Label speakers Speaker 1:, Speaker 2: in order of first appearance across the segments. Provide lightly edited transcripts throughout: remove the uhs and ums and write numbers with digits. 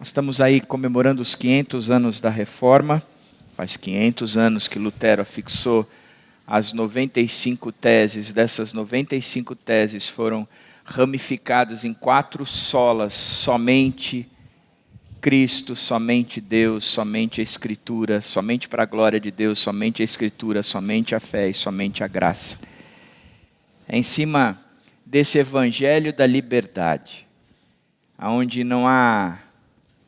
Speaker 1: Nós estamos aí comemorando os 500 anos da Reforma. Faz 500 anos que Lutero afixou as 95 teses. Dessas 95 teses foram ramificadas em 4 solas: somente Cristo, somente Deus, somente a Escritura, somente para a glória de Deus, somente a Escritura, somente a fé e somente a graça. É em cima desse evangelho da liberdade, onde não há...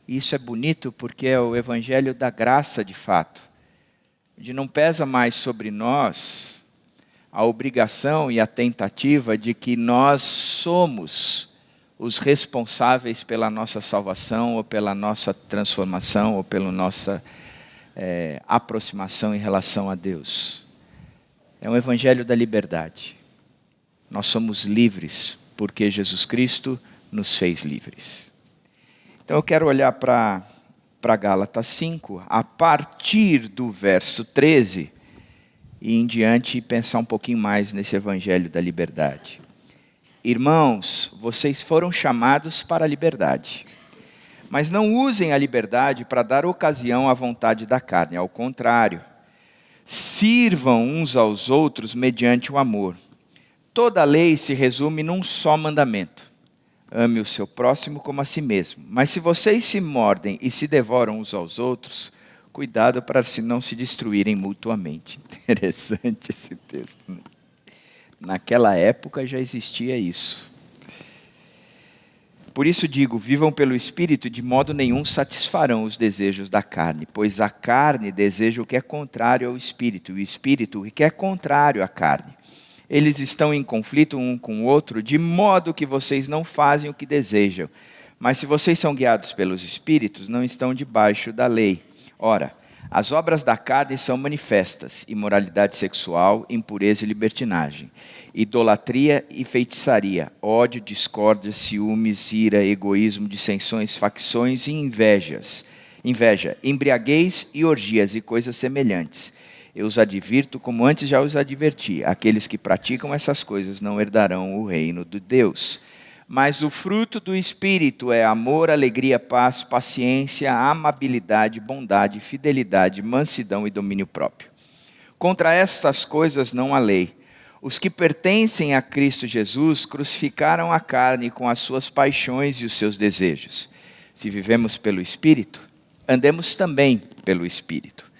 Speaker 1: Isso é bonito porque é o evangelho da graça de fato, onde não pesa mais sobre nós a obrigação e a tentativa de que nós somos os responsáveis pela nossa salvação, ou pela nossa transformação, ou pela nossa aproximação em relação a Deus. É um evangelho da liberdade. Nós somos livres porque Jesus Cristo nos fez livres. Então eu quero olhar para Gálatas 5, a partir do verso 13 e em diante, e pensar um pouquinho mais nesse evangelho da liberdade. Irmãos, vocês foram chamados para a liberdade, mas não usem a liberdade para dar ocasião à vontade da carne. Ao contrário, sirvam uns aos outros mediante o amor. Toda a lei se resume num só mandamento: ame o seu próximo como a si mesmo. Mas se vocês se mordem e se devoram uns aos outros, cuidado para não se destruírem mutuamente. Interessante esse texto, né? Naquela época já existia isso. Por isso digo, vivam pelo Espírito, de modo nenhum satisfarão os desejos da carne, pois a carne deseja o que é contrário ao Espírito, e o Espírito o que é contrário à carne. Eles estão em conflito um com o outro, de modo que vocês não fazem o que desejam. Mas se vocês são guiados pelos Espíritos, não estão debaixo da lei. Ora, as obras da carne são manifestas: imoralidade sexual, impureza e libertinagem, idolatria e feitiçaria, ódio, discórdia, ciúmes, ira, egoísmo, dissensões, facções e inveja, embriaguez e orgias e coisas semelhantes. Eu os advirto, como antes já os adverti: aqueles que praticam essas coisas não herdarão o reino de Deus. Mas o fruto do Espírito é amor, alegria, paz, paciência, amabilidade, bondade, fidelidade, mansidão e domínio próprio. Contra estas coisas não há lei. Os que pertencem a Cristo Jesus crucificaram a carne com as suas paixões e os seus desejos. Se vivemos pelo Espírito, andemos também pelo Espírito.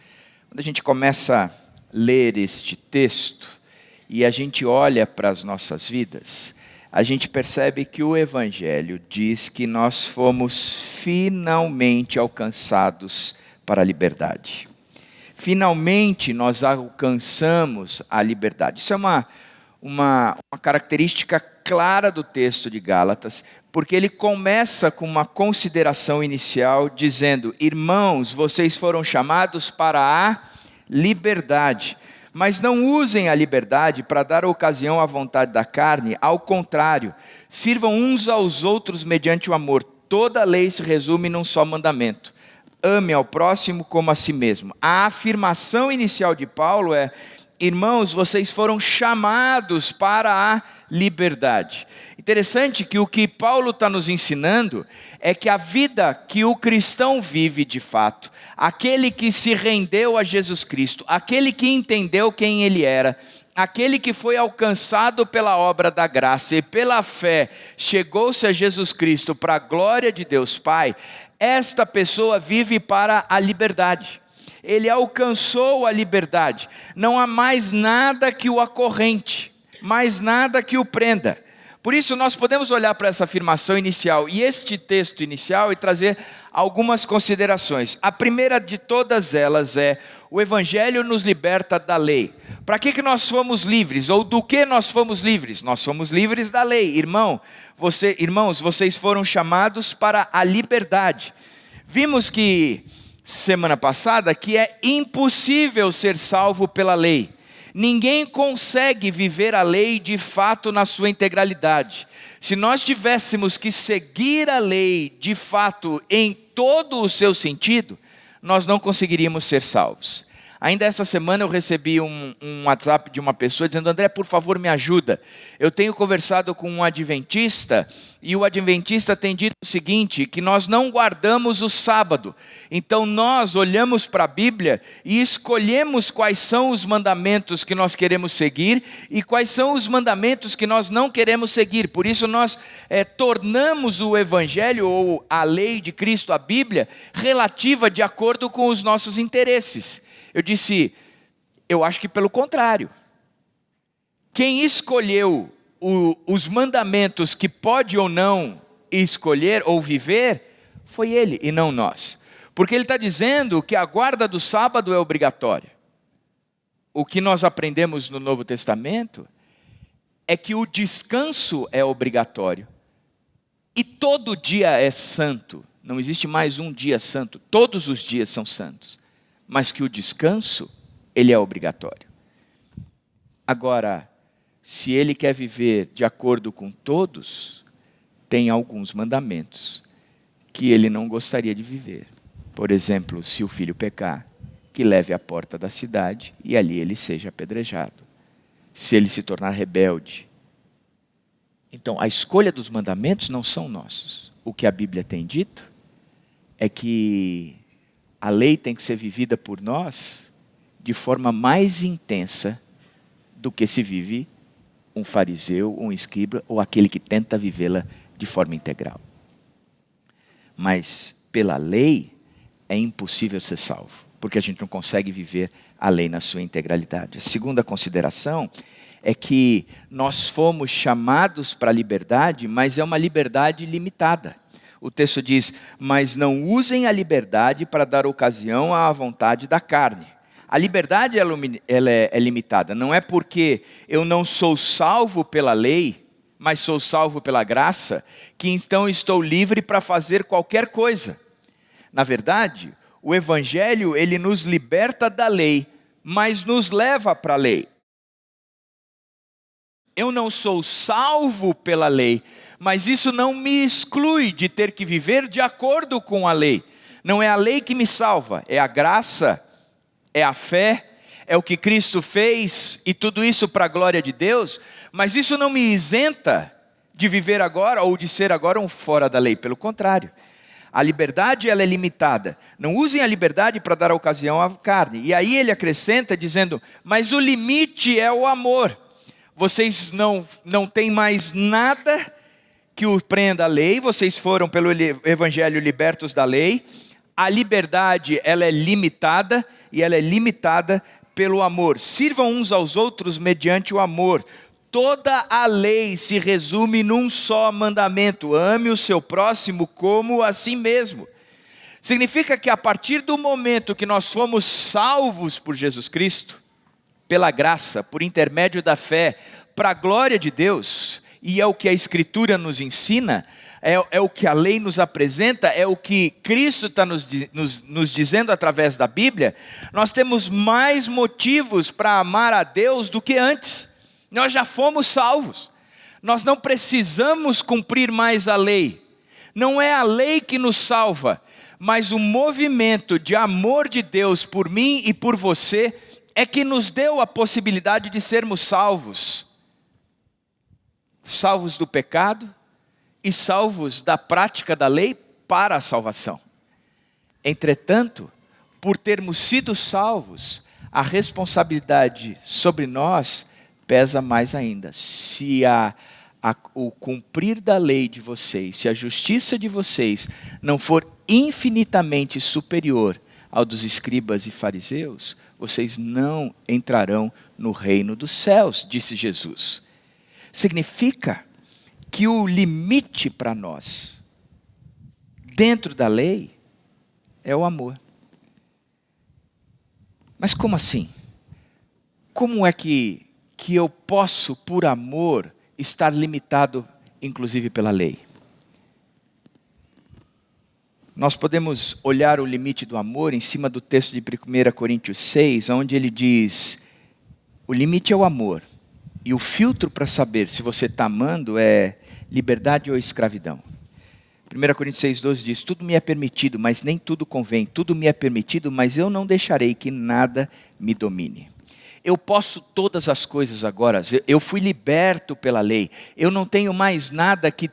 Speaker 1: Quando a gente começa a ler este texto e a gente olha para as nossas vidas, a gente percebe que o Evangelho diz que nós fomos finalmente alcançados para a liberdade. Finalmente nós alcançamos a liberdade. Isso é uma característica clara do texto de Gálatas, porque ele começa com uma consideração inicial dizendo: irmãos, vocês foram chamados para a liberdade, mas não usem a liberdade para dar ocasião à vontade da carne. Ao contrário, sirvam uns aos outros mediante o amor. Toda a lei se resume num só mandamento: ame ao próximo como a si mesmo. A afirmação inicial de Paulo é: irmãos, vocês foram chamados para a liberdade. Interessante que o que Paulo está nos ensinando é que a vida que o cristão vive de fato, aquele que se rendeu a Jesus Cristo, aquele que entendeu quem ele era, aquele que foi alcançado pela obra da graça e pela fé chegou-se a Jesus Cristo para a glória de Deus Pai, esta pessoa vive para a liberdade. Ele alcançou a liberdade. Não há mais nada que o acorrente, mais nada que o prenda. Por isso nós podemos olhar para essa afirmação inicial e este texto inicial e trazer algumas considerações. A primeira de todas elas é: o Evangelho nos liberta da lei. Para que nós fomos livres? Ou do que nós fomos livres? Nós fomos livres da lei. Irmãos, vocês foram chamados para a liberdade. Vimos que semana passada que é impossível ser salvo pela lei. Ninguém consegue viver a lei de fato na sua integralidade. Se nós tivéssemos que seguir a lei de fato em todo o seu sentido, nós não conseguiríamos ser salvos. Ainda essa semana eu recebi um WhatsApp de uma pessoa dizendo: André, por favor, me ajuda. Eu tenho conversado com um adventista e o adventista tem dito o seguinte, que nós não guardamos o sábado. Então nós olhamos para a Bíblia e escolhemos quais são os mandamentos que nós queremos seguir e quais são os mandamentos que nós não queremos seguir. Por isso nós tornamos o Evangelho ou a lei de Cristo, a Bíblia, relativa de acordo com os nossos interesses. Eu disse, eu acho que pelo contrário. Quem escolheu os mandamentos que pode ou não escolher ou viver, foi ele e não nós. Porque ele está dizendo que a guarda do sábado é obrigatória. O que nós aprendemos no Novo Testamento é que o descanso é obrigatório. E todo dia é santo. Não existe mais um dia santo. Todos os dias são santos. Mas que o descanso, ele é obrigatório. Agora, se ele quer viver de acordo com todos, tem alguns mandamentos que ele não gostaria de viver. Por exemplo, se o filho pecar, que leve à porta da cidade e ali ele seja apedrejado. Se ele se tornar rebelde. Então, a escolha dos mandamentos não são nossos. O que a Bíblia tem dito é que a lei tem que ser vivida por nós de forma mais intensa do que se vive um fariseu, um escriba ou aquele que tenta vivê-la de forma integral. Mas pela lei é impossível ser salvo, porque a gente não consegue viver a lei na sua integralidade. A segunda consideração é que nós fomos chamados para a liberdade, mas é uma liberdade limitada. O texto diz, mas não usem a liberdade para dar ocasião à vontade da carne. A liberdade ela é limitada, não é porque eu não sou salvo pela lei, mas sou salvo pela graça, que então estou livre para fazer qualquer coisa. Na verdade, o Evangelho ele nos liberta da lei, mas nos leva para a lei. Eu não sou salvo pela lei, mas isso não me exclui de ter que viver de acordo com a lei. Não é a lei que me salva, é a graça, é a fé, é o que Cristo fez e tudo isso para a glória de Deus, mas isso não me isenta de viver agora ou de ser agora um fora da lei, pelo contrário. A liberdade ela é limitada, não usem a liberdade para dar ocasião à carne. E aí ele acrescenta dizendo, mas o limite é o amor. Vocês não têm mais nada que o prenda à lei, vocês foram pelo Evangelho libertos da lei. A liberdade ela é limitada e ela é limitada pelo amor. Sirvam uns aos outros mediante o amor. Toda a lei se resume num só mandamento: ame o seu próximo como a si mesmo. Significa que a partir do momento que nós fomos salvos por Jesus Cristo, pela graça, por intermédio da fé, para a glória de Deus, e é o que a Escritura nos ensina, é o que a lei nos apresenta, é o que Cristo está nos dizendo através da Bíblia, nós temos mais motivos para amar a Deus do que antes. Nós já fomos salvos, nós não precisamos cumprir mais a lei. Não é a lei que nos salva, mas o movimento de amor de Deus por mim e por você é que nos deu a possibilidade de sermos salvos. Salvos do pecado e salvos da prática da lei para a salvação. Entretanto, por termos sido salvos, a responsabilidade sobre nós pesa mais ainda. Se o cumprir da lei de vocês, se a justiça de vocês não for infinitamente superior ao dos escribas e fariseus, vocês não entrarão no reino dos céus, disse Jesus. Significa que o limite para nós, dentro da lei, é o amor. Mas como assim? Como é que eu posso, por amor, estar limitado, inclusive pela lei? Nós podemos olhar o limite do amor em cima do texto de 1 Coríntios 6, onde ele diz, o limite é o amor. E o filtro para saber se você está amando é liberdade ou escravidão. 1 Coríntios 6,12 diz, tudo me é permitido, mas nem tudo convém. Tudo me é permitido, mas eu não deixarei que nada me domine. Eu posso todas as coisas agora. Eu fui liberto pela lei. Eu não tenho mais nada que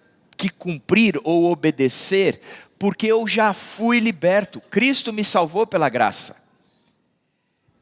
Speaker 1: cumprir ou obedecer, porque eu já fui liberto. Cristo me salvou pela graça.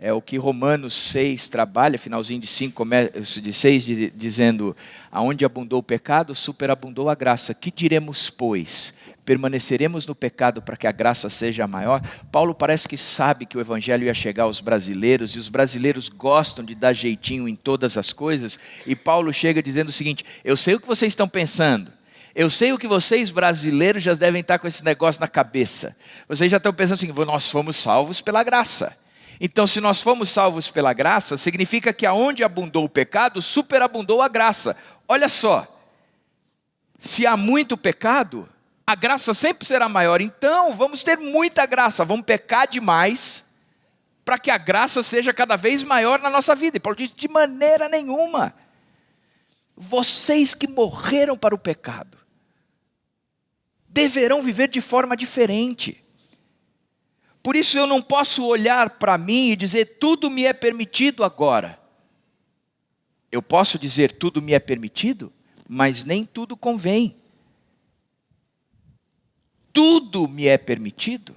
Speaker 1: É o que Romanos 6 trabalha, finalzinho de 6, dizendo, aonde abundou o pecado, superabundou a graça. Que diremos, pois? Permaneceremos no pecado para que a graça seja maior? Paulo parece que sabe que o evangelho ia chegar aos brasileiros, e os brasileiros gostam de dar jeitinho em todas as coisas, e Paulo chega dizendo o seguinte, eu sei o que vocês estão pensando, eu sei o que vocês brasileiros já devem estar com esse negócio na cabeça. Vocês já estão pensando assim, nós fomos salvos pela graça. Então, se nós fomos salvos pela graça, significa que aonde abundou o pecado, superabundou a graça. Olha só, se há muito pecado, a graça sempre será maior. Então, vamos ter muita graça, vamos pecar demais, para que a graça seja cada vez maior na nossa vida. E Paulo diz, de maneira nenhuma. Vocês que morreram para o pecado, deverão viver de forma diferente. Por isso eu não posso olhar para mim e dizer, tudo me é permitido agora. Eu posso dizer, tudo me é permitido, mas nem tudo convém. Tudo me é permitido,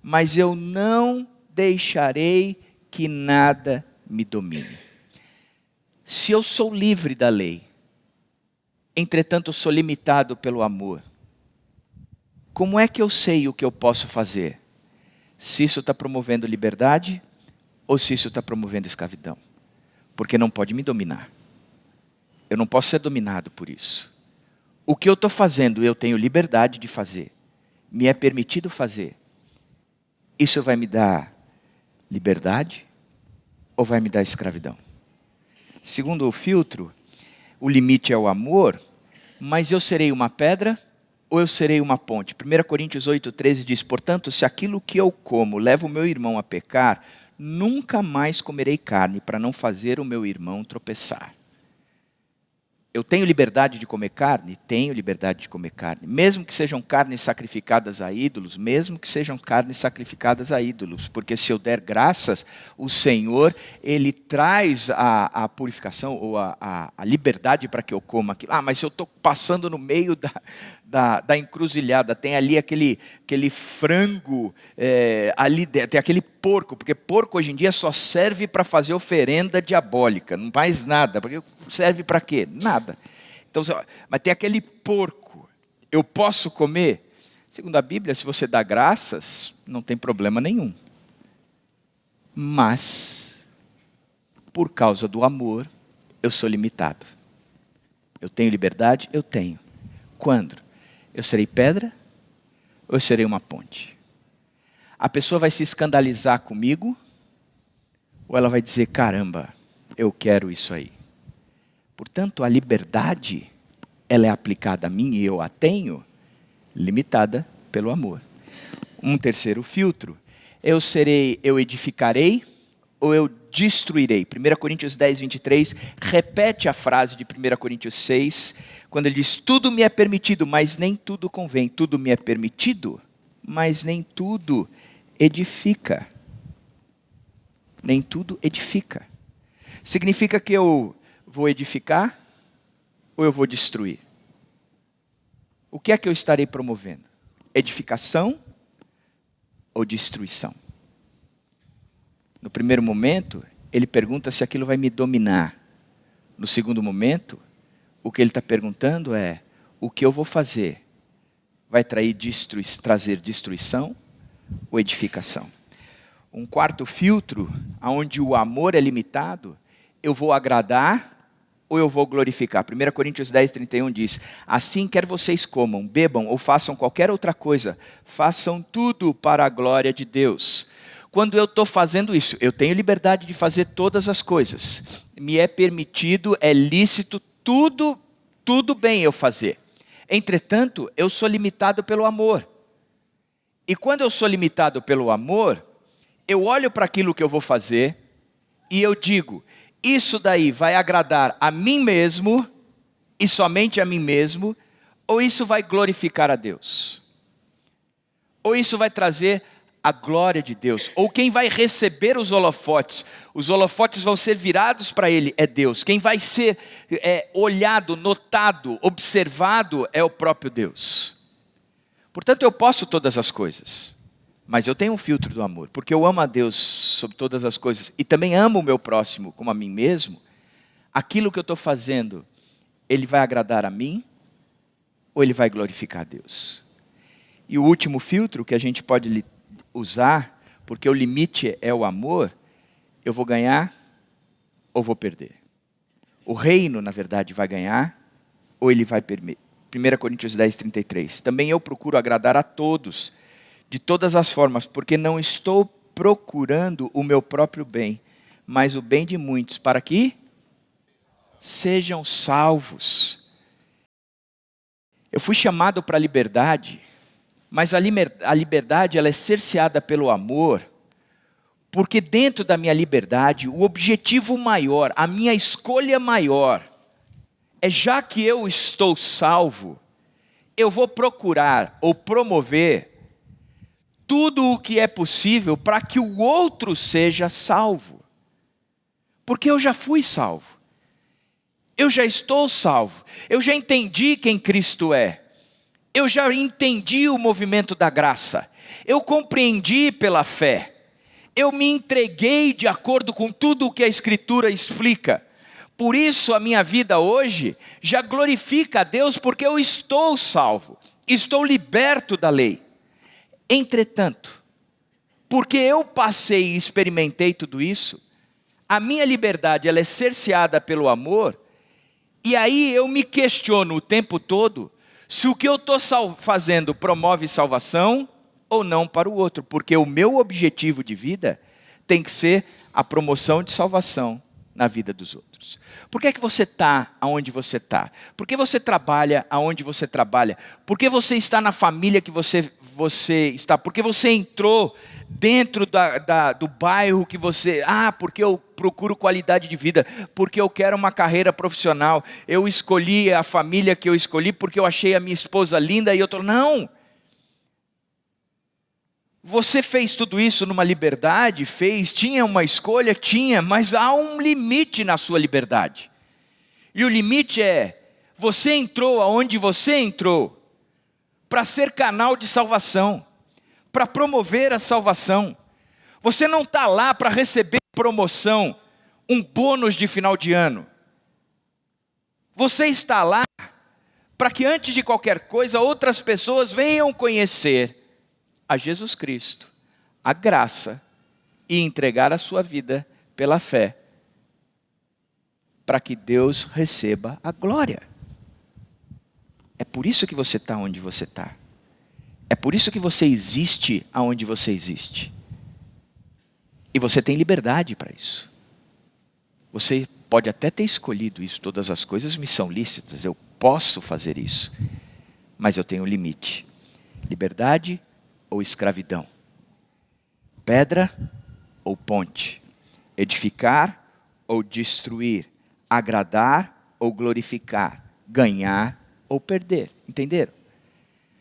Speaker 1: mas eu não deixarei que nada me domine. Se eu sou livre da lei, entretanto sou limitado pelo amor, como é que eu sei o que eu posso fazer? Se isso está promovendo liberdade ou se isso está promovendo escravidão. Porque não pode me dominar. Eu não posso ser dominado por isso. O que eu estou fazendo, eu tenho liberdade de fazer. Me é permitido fazer. Isso vai me dar liberdade ou vai me dar escravidão? Segundo o filtro, o limite é o amor, mas eu serei uma pedra ou eu serei uma ponte? 1 Coríntios 8,13 diz, portanto, se aquilo que eu como leva o meu irmão a pecar, nunca mais comerei carne para não fazer o meu irmão tropeçar. Eu tenho liberdade de comer carne? Tenho liberdade de comer carne. Mesmo que sejam carnes sacrificadas a ídolos, mesmo que sejam carnes sacrificadas a ídolos. Porque se eu der graças, o Senhor, Ele traz a purificação ou a liberdade para que eu coma aquilo. Ah, mas se eu estou passando no meio da encruzilhada, tem ali aquele frango, ali tem aquele porco, porque porco hoje em dia só serve para fazer oferenda diabólica, não faz nada, porque serve para quê? Nada. Então, mas tem aquele porco, eu posso comer? Segundo a Bíblia, se você dá graças, não tem problema nenhum. Mas, por causa do amor, eu sou limitado. Eu tenho liberdade? Eu tenho. Quando? Eu serei pedra ou eu serei uma ponte? A pessoa vai se escandalizar comigo ou ela vai dizer, caramba, eu quero isso aí. Portanto, a liberdade, ela é aplicada a mim e eu a tenho, limitada pelo amor. Um terceiro filtro, eu edificarei ou eu destruirei? 1 Coríntios 10, 23, repete a frase de 1 Coríntios 6, quando ele diz, tudo me é permitido, mas nem tudo convém. Tudo me é permitido, mas nem tudo edifica. Nem tudo edifica. Significa que eu vou edificar ou eu vou destruir? O que é que eu estarei promovendo? Edificação ou destruição? No primeiro momento, ele pergunta se aquilo vai me dominar. No segundo momento, o que ele está perguntando é, o que eu vou fazer vai trazer destruição ou edificação? Um quarto filtro, onde o amor é limitado, eu vou agradar ou eu vou glorificar? 1 Coríntios 10, 31 diz, assim quer vocês comam, bebam ou façam qualquer outra coisa, façam tudo para a glória de Deus. Quando eu estou fazendo isso, eu tenho liberdade de fazer todas as coisas. Me é permitido, é lícito, tudo bem eu fazer. Entretanto, eu sou limitado pelo amor. E quando eu sou limitado pelo amor, eu olho para aquilo que eu vou fazer e eu digo, isso daí vai agradar a mim mesmo e somente a mim mesmo, Ou isso vai glorificar a Deus? Ou isso vai trazer a glória de Deus? Ou quem vai receber os holofotes vão ser virados para Ele, é Deus. Quem vai ser olhado, notado, observado é o próprio Deus. Portanto, eu posso todas as coisas, mas eu tenho um filtro do amor, porque eu amo a Deus sobre todas as coisas, e também amo o meu próximo como a mim mesmo. Aquilo que eu estou fazendo, ele vai agradar a mim, ou ele vai glorificar a Deus? E o último filtro que a gente pode usar, porque o limite é o amor, eu vou ganhar ou vou perder? O reino, na verdade, vai ganhar ou ele vai perder? 1 Coríntios 10, 33. Também eu procuro agradar a todos, de todas as formas, porque não estou procurando o meu próprio bem, mas o bem de muitos, para que sejam salvos. Eu fui chamado para a liberdade, mas a liberdade ela é cerceada pelo amor, porque dentro da minha liberdade, o objetivo maior, a minha escolha maior, é já que eu estou salvo, eu vou procurar ou promover tudo o que é possível para que o outro seja salvo. Porque eu já fui salvo. Eu já estou salvo. Eu já entendi quem Cristo é. Eu já entendi o movimento da graça. Eu compreendi pela fé. Eu me entreguei de acordo com tudo o que a Escritura explica. Por isso a minha vida hoje já glorifica a Deus, porque eu estou salvo. Estou liberto da lei. Entretanto, porque eu passei e experimentei tudo isso, a minha liberdade ela é cerceada pelo amor. E aí eu me questiono o tempo todo se o que eu estou fazendo promove salvação ou não para o outro. Porque o meu objetivo de vida tem que ser a promoção de salvação na vida dos outros. Por que é que você está aonde você está? Por que você trabalha aonde você trabalha? Por que você está na família que você está? Por que você entrou dentro do bairro que você... porque eu procuro qualidade de vida, porque eu quero uma carreira profissional, eu escolhi a família que eu escolhi, porque eu achei a minha esposa linda, e eu estou... Não! Você fez tudo isso numa liberdade? Tinha uma escolha? Tinha, mas há um limite na sua liberdade. E o limite é, você entrou aonde você entrou, para ser canal de salvação, para promover a salvação. Você não está lá para receber promoção, um bônus de final de ano. Você está lá para que antes de qualquer coisa, outras pessoas venham conhecer a Jesus Cristo, a graça, e entregar a sua vida pela fé, para que Deus receba a glória. É por isso que você está onde você está. É por isso que você existe aonde você existe. E você tem liberdade para isso. Você pode até ter escolhido isso, todas as coisas me são lícitas, eu posso fazer isso, mas eu tenho um limite. Liberdade ou escravidão? Pedra ou ponte? Edificar ou destruir? Agradar ou glorificar? Ganhar ou perder? Entenderam?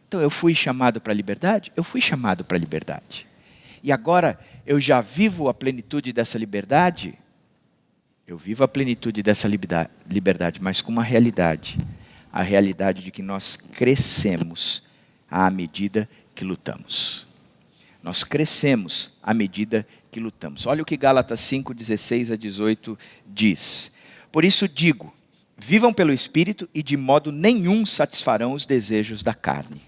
Speaker 1: Então eu fui chamado para a liberdade? Eu fui chamado para a liberdade. E agora eu já vivo a plenitude dessa liberdade? Eu vivo a plenitude dessa liberdade, mas com uma realidade. A realidade de que nós crescemos à medida que lutamos. Nós crescemos à medida que lutamos. Olha o que Gálatas 5, 16 a 18 diz. Por isso digo, vivam pelo Espírito e de modo nenhum satisfarão os desejos da carne.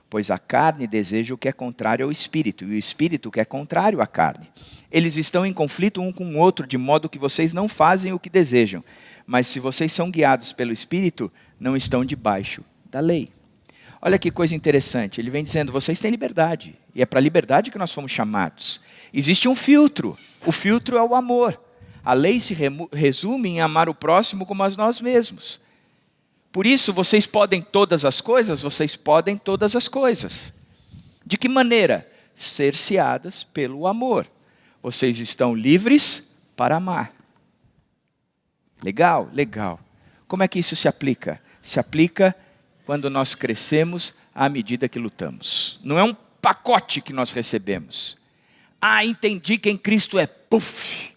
Speaker 1: Pois a carne deseja o que é contrário ao Espírito, e o Espírito o que é contrário à carne. Eles estão em conflito um com o outro, de modo que vocês não fazem o que desejam. Mas se vocês são guiados pelo Espírito, não estão debaixo da lei. Olha que coisa interessante, ele vem dizendo, vocês têm liberdade, e é para a liberdade que nós fomos chamados. Existe um filtro, o filtro é o amor. A lei se resume em amar o próximo como a nós mesmos. Por isso, vocês podem todas as coisas? Vocês podem todas as coisas. De que maneira? Cerceadas pelo amor. Vocês estão livres para amar. Legal, legal. Como é que isso se aplica? Se aplica quando nós crescemos à medida que lutamos. Não é um pacote que nós recebemos. Entendi quem Cristo é. Puf!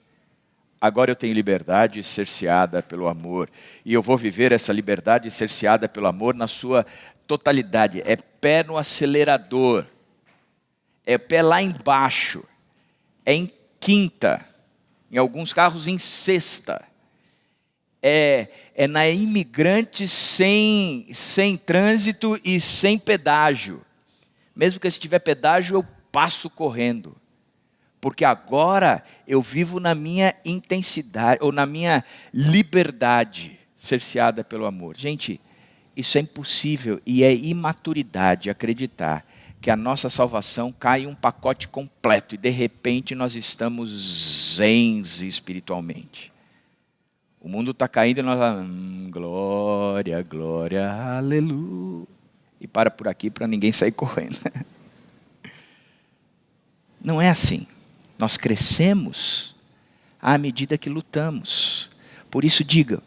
Speaker 1: Agora eu tenho liberdade cerceada pelo amor. E eu vou viver essa liberdade cerceada pelo amor na sua totalidade. É pé no acelerador. É pé lá embaixo. É em quinta. Em alguns carros em sexta. É na imigrante sem trânsito e sem pedágio. Mesmo que se tiver pedágio, eu passo correndo. Porque agora eu vivo na minha intensidade, ou na minha liberdade, cerceada pelo amor. Gente, isso é impossível e é imaturidade acreditar que a nossa salvação cai em um pacote completo e de repente nós estamos zens espiritualmente. O mundo está caindo e nós glória, glória, aleluia. E para por aqui para ninguém sair correndo. Não é assim. Nós crescemos à medida que lutamos. Por isso diga,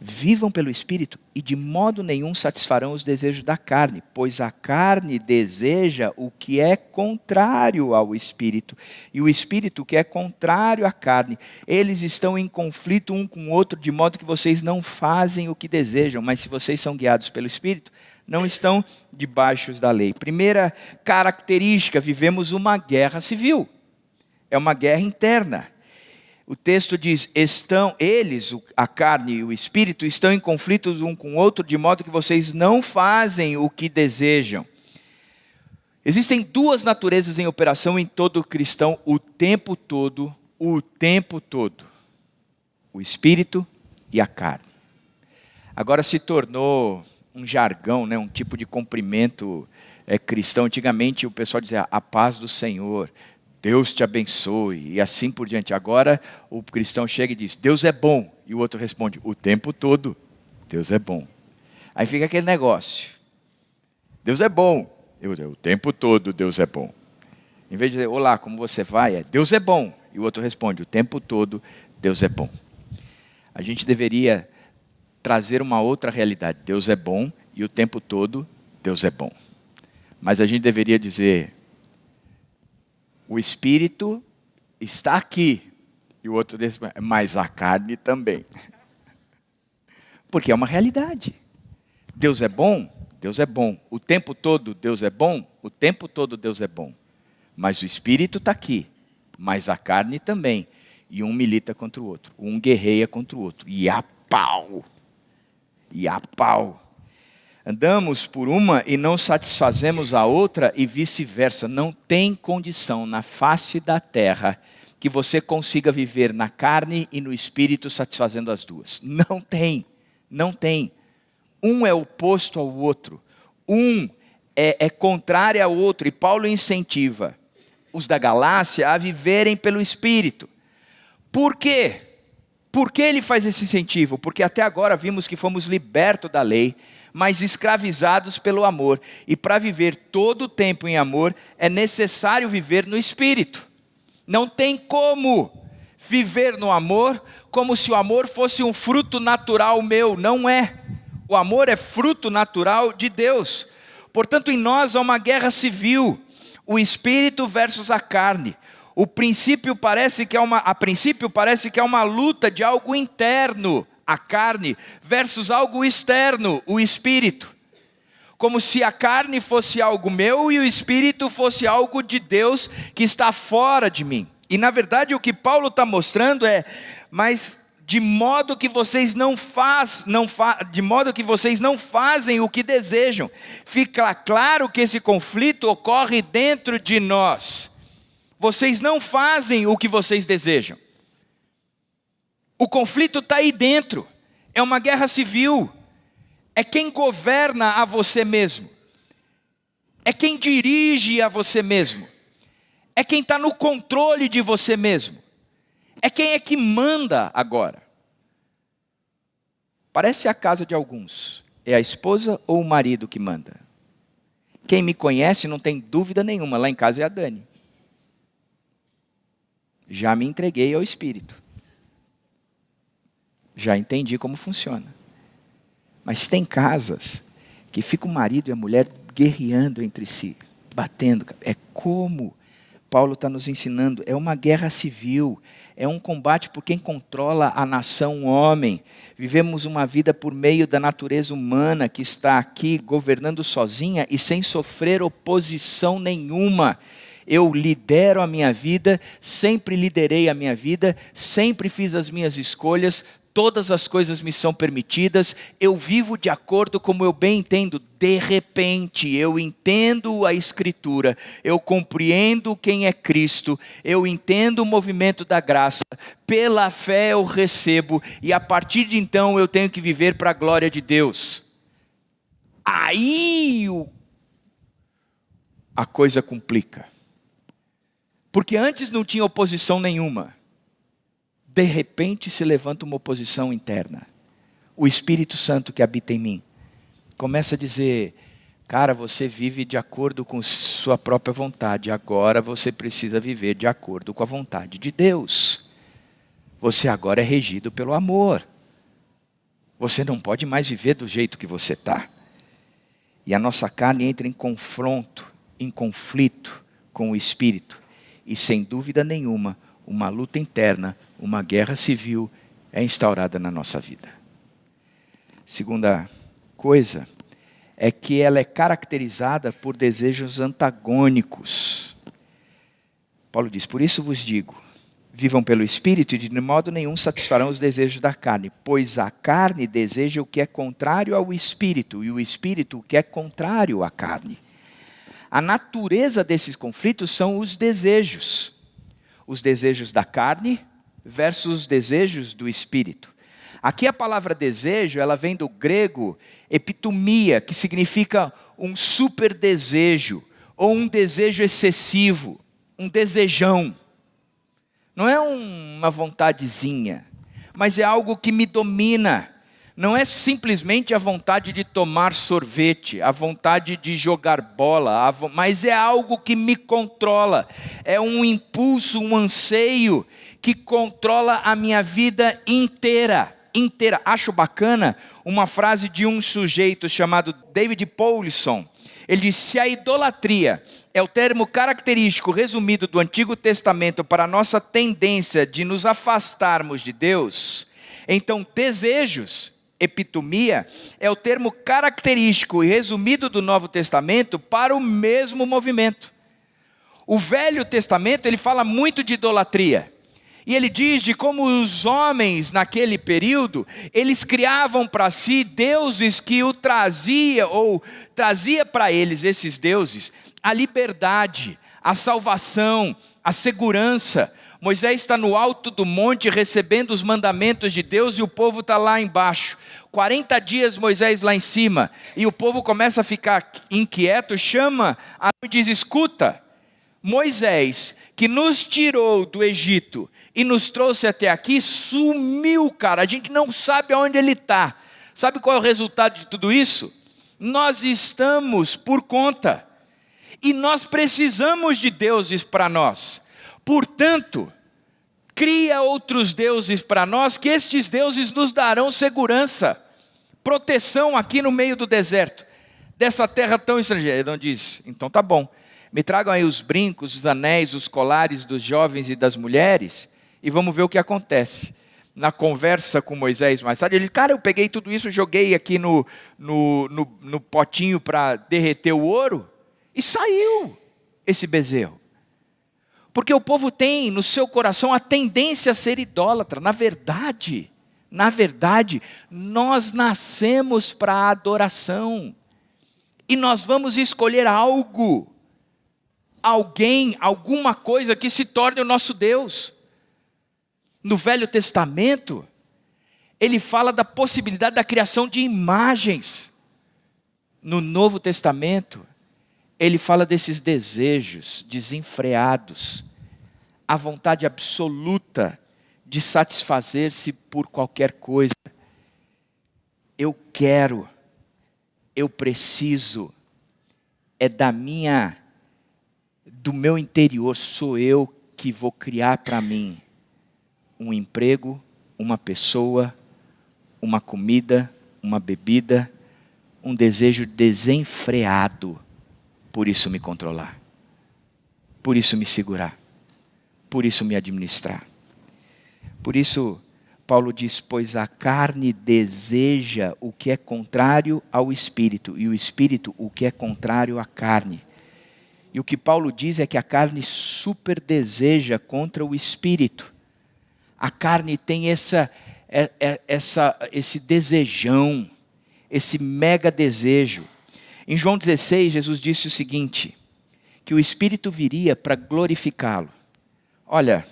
Speaker 1: vivam pelo Espírito e de modo nenhum satisfarão os desejos da carne, pois a carne deseja o que é contrário ao Espírito, e o Espírito que é contrário à carne. Eles estão em conflito um com o outro, de modo que vocês não fazem o que desejam, mas se vocês são guiados pelo Espírito, não estão debaixo da lei. Primeira característica, vivemos uma guerra civil. É uma guerra interna. O texto diz, eles, a carne e o espírito, estão em conflitos um com o outro, de modo que vocês não fazem o que desejam. Existem duas naturezas em operação em todo cristão o tempo todo. O espírito e a carne. Agora se tornou um jargão, né? Um tipo de cumprimento cristão. Antigamente o pessoal dizia, a paz do Senhor. Deus te abençoe, e assim por diante. Agora o cristão chega e diz, Deus é bom. E o outro responde, o tempo todo, Deus é bom. Aí fica aquele negócio. Deus é bom. O tempo todo Deus é bom. Em vez de dizer, olá, como você vai? Deus é bom. E o outro responde, o tempo todo Deus é bom. A gente deveria trazer uma outra realidade. Deus é bom e o tempo todo Deus é bom. Mas a gente deveria dizer, o Espírito está aqui. E o outro diz, mas a carne também. Porque é uma realidade. Deus é bom? Deus é bom. O tempo todo Deus é bom? O tempo todo Deus é bom. Mas o Espírito está aqui. Mas a carne também. E um milita contra o outro. Um guerreia contra o outro. E a pau. E a pau. Andamos por uma e não satisfazemos a outra e vice-versa. Não tem condição na face da terra que você consiga viver na carne e no espírito satisfazendo as duas. Não tem. Não tem. Um é oposto ao outro. Um é contrário ao outro. E Paulo incentiva os da Galácia a viverem pelo Espírito. Por quê? Por que ele faz esse incentivo? Porque até agora vimos que fomos libertos da lei, mas escravizados pelo amor. E para viver todo o tempo em amor, é necessário viver no Espírito. Não tem como viver no amor como se o amor fosse um fruto natural meu. Não é. O amor é fruto natural de Deus. Portanto, em nós há uma guerra civil. O Espírito versus a carne. A princípio parece que é uma luta de algo interno. A carne versus algo externo, o espírito. Como se a carne fosse algo meu e o espírito fosse algo de Deus que está fora de mim. E na verdade o que Paulo está mostrando mas de modo que vocês não fazem o que desejam. Fica claro que esse conflito ocorre dentro de nós. Vocês não fazem o que vocês desejam. O conflito está aí dentro, é uma guerra civil, é quem governa a você mesmo, é quem dirige a você mesmo, é quem está no controle de você mesmo, é quem é que manda agora. Parece a casa de alguns, é a esposa ou o marido que manda. Quem me conhece não tem dúvida nenhuma, lá em casa é a Dani. Já me entreguei ao Espírito. Já entendi como funciona. Mas tem casas que fica o marido e a mulher guerreando entre si, batendo. É como Paulo está nos ensinando, é uma guerra civil, é um combate por quem controla a nação homem. Vivemos uma vida por meio da natureza humana que está aqui governando sozinha e sem sofrer oposição nenhuma. Eu lidero a minha vida, sempre liderei a minha vida, sempre fiz as minhas escolhas, todas as coisas me são permitidas, eu vivo de acordo como eu bem entendo. De repente, eu entendo a Escritura, eu compreendo quem é Cristo, eu entendo o movimento da graça, pela fé eu recebo, e a partir de então eu tenho que viver para a glória de Deus. Aí a coisa complica. Porque antes não tinha oposição nenhuma. De repente se levanta uma oposição interna. O Espírito Santo que habita em mim começa a dizer: cara, você vive de acordo com sua própria vontade. Agora você precisa viver de acordo com a vontade de Deus. Você agora é regido pelo amor. Você não pode mais viver do jeito que você está. E a nossa carne entra em confronto, em conflito com o Espírito. E sem dúvida nenhuma, uma luta interna, uma guerra civil é instaurada na nossa vida. Segunda coisa é que ela é caracterizada por desejos antagônicos. Paulo diz: por isso vos digo, vivam pelo Espírito e de modo nenhum satisfarão os desejos da carne, pois a carne deseja o que é contrário ao Espírito, e o Espírito o que é contrário à carne. A natureza desses conflitos são os desejos da carne versus os desejos do Espírito. Aqui a palavra desejo, ela vem do grego epitomia, que significa um super desejo, ou um desejo excessivo, um desejão. Não é uma vontadezinha, mas é algo que me domina. Não é simplesmente a vontade de tomar sorvete, a vontade de jogar bola, mas é algo que me controla. É um impulso, um anseio que controla a minha vida inteira. Acho bacana uma frase de um sujeito chamado David Powlison. Ele diz: se a idolatria é o termo característico resumido do Antigo Testamento para a nossa tendência de nos afastarmos de Deus, então desejos, epitomia, é o termo característico e resumido do Novo Testamento para o mesmo movimento. O Velho Testamento, ele fala muito de idolatria. E ele diz de como os homens naquele período, eles criavam para si deuses que o trazia, ou trazia para eles, esses deuses, a liberdade, a salvação, a segurança. Moisés está no alto do monte recebendo os mandamentos de Deus e o povo está lá embaixo. 40 dias Moisés lá em cima, e o povo começa a ficar inquieto, chama e diz: escuta, Moisés, que nos tirou do Egito e nos trouxe até aqui, sumiu, cara, a gente não sabe aonde ele está. Sabe qual é o resultado de tudo isso? Nós estamos por conta, e nós precisamos de deuses para nós. Portanto, cria outros deuses para nós, que estes deuses nos darão segurança, proteção aqui no meio do deserto, dessa terra tão estrangeira. Ele não diz: então tá bom, me tragam aí os brincos, os anéis, os colares dos jovens e das mulheres, e vamos ver o que acontece. Na conversa com Moisés mais tarde, ele diz: cara, eu peguei tudo isso, joguei aqui no potinho para derreter o ouro, e saiu esse bezerro. Porque o povo tem no seu coração a tendência a ser idólatra. Na verdade, nós nascemos para a adoração. E nós vamos escolher algo, alguém, alguma coisa que se torne o nosso Deus. No Velho Testamento, ele fala da possibilidade da criação de imagens. No Novo Testamento, ele fala desses desejos desenfreados, a vontade absoluta de satisfazer-se por qualquer coisa. Eu quero, eu preciso, é do meu interior, sou eu que vou criar para mim um emprego, uma pessoa, uma comida, uma bebida, um desejo desenfreado, por isso me controlar, por isso me segurar, por isso me administrar. Por isso, Paulo diz, pois a carne deseja o que é contrário ao Espírito, e o Espírito o que é contrário à carne. E o que Paulo diz é que a carne super deseja contra o Espírito. A carne tem esse desejão, esse mega desejo. Em João 16, Jesus disse o seguinte, que o Espírito viria para glorificá-lo. Olha,